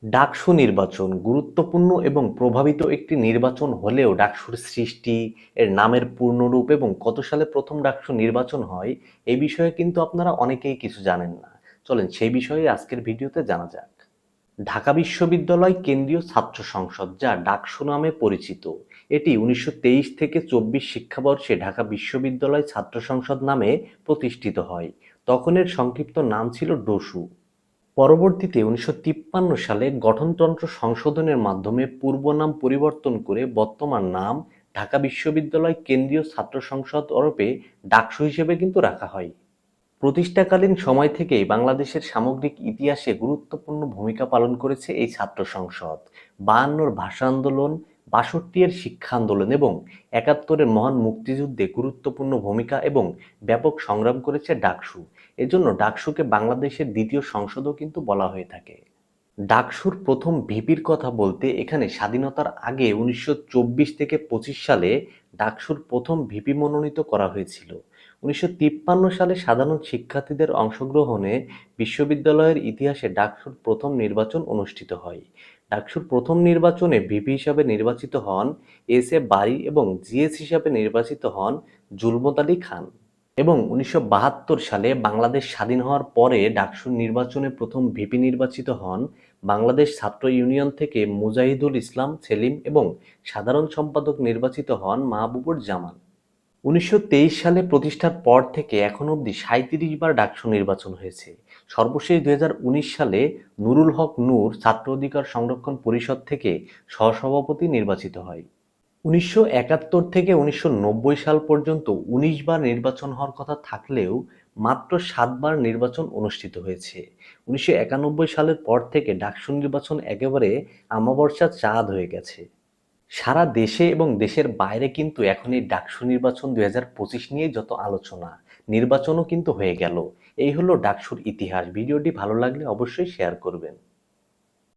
ডাকসু নির্বাচন গুরুত্বপূর্ণ এবং প্রভাবিত একটি নির্বাচন হলেও ডাকসুর সৃষ্টি, এর নামের পূর্ণরূপ এবং কত সালে প্রথম ডাকসু নির্বাচন হয় এই বিষয়ে কিন্তু আপনারা অনেকেই কিছু জানেন না। চলেন সেই বিষয়ে আজকের ভিডিওতে জানা যাক। ঢাকা বিশ্ববিদ্যালয় কেন্দ্রীয় ছাত্র সংসদ, যা ডাকসু নামে পরিচিত, এটি ১৯২৩ থেকে ২৪ শিক্ষাবর্ষে ঢাকা বিশ্ববিদ্যালয় ছাত্র সংসদ নামে প্রতিষ্ঠিত হয়। তখন এর সংক্ষিপ্ত নাম ছিল ডসু। পরবর্তীতে ১৯৫৩ সালে গঠনতন্ত্র সংশোধনের মাধ্যমে পূর্ব নাম পরিবর্তন করে বর্তমান নাম ঢাকা বিশ্ববিদ্যালয় কেন্দ্রীয় ছাত্র সংসদ ওরফে ডাকসু হিসেবে কিন্তু রাখা হয়। প্রতিষ্ঠাকালীন সময় থেকেই বাংলাদেশের সামগ্রিক ইতিহাসে গুরুত্বপূর্ণ ভূমিকা পালন করেছে এই ছাত্র সংসদ। ৫২-র ভাষা আন্দোলন, ৬২-এর শিক্ষা আন্দোলন এবং ৭১-এর মহান মুক্তিযুদ্ধে গুরুত্বপূর্ণ ভূমিকা এবং ব্যাপক সংগ্রাম করেছে ডাকসু। এজন্য ডাকসুকে বাংলাদেশের দ্বিতীয় সংসদও কিন্তু বলা হয়ে থাকে। ডাকসুর প্রথম ভিপির কথা বলতে এখানে স্বাধীনতার আগে ১৯২৪ থেকে ২৫ সালে ডাকসুর প্রথম ভিপি মনোনীত করা হয়েছিল। ১৯৫৩ সালে সাধারণ শিক্ষার্থীদের অংশগ্রহণে বিশ্ববিদ্যালয়ের ইতিহাসে ডাকসুর প্রথম নির্বাচন অনুষ্ঠিত হয়। ডাকসুর প্রথম নির্বাচনে ভিপি হিসাবে নির্বাচিত হন এস এ বারী এবং জিএস হিসাবে নির্বাচিত হন জুলমত আলী খান। এবং ১৯৭২ সালে বাংলাদেশ স্বাধীন হওয়ার পরে ডাকসুর নির্বাচনে প্রথম ভিপি নির্বাচিত হন বাংলাদেশ ছাত্র ইউনিয়ন থেকে মুজাহিদুল ইসলাম সেলিম এবং সাধারণ সম্পাদক নির্বাচিত হন মাহবুবুর জামান। ১৯২৩ সালে প্রতিষ্ঠার পর থেকে এখন অবধি ৩৭ বার ডাকসু নির্বাচন হয়েছে। সর্বশেষ ২০১৯ সালে নুরুল হক নূর ছাত্র অধিকার সংরক্ষণ পরিষদ থেকে সহসভাপতি নির্বাচিত হয়। ১৯৭১ থেকে ১৯৯০ সাল পর্যন্ত ১৯ বার নির্বাচন হওয়ার কথা থাকলেও মাত্র ৭ বার নির্বাচন অনুষ্ঠিত হয়েছে। ১৯৯১ সালের পর থেকে ডাকসু নির্বাচন একেবারে আমাবস্যার চাঁদ হয়ে গেছে। সারা দেশে এবং দেশের বাইরে কিন্তু এখন এই ডাকসু নির্বাচন ২০২৫ নিয়ে যত আলোচনা, নির্বাচনও কিন্তু হয়ে গেল। এই হলো ডাকসুর ইতিহাস। ভিডিওটি ভালো লাগলে অবশ্যই শেয়ার করবেন।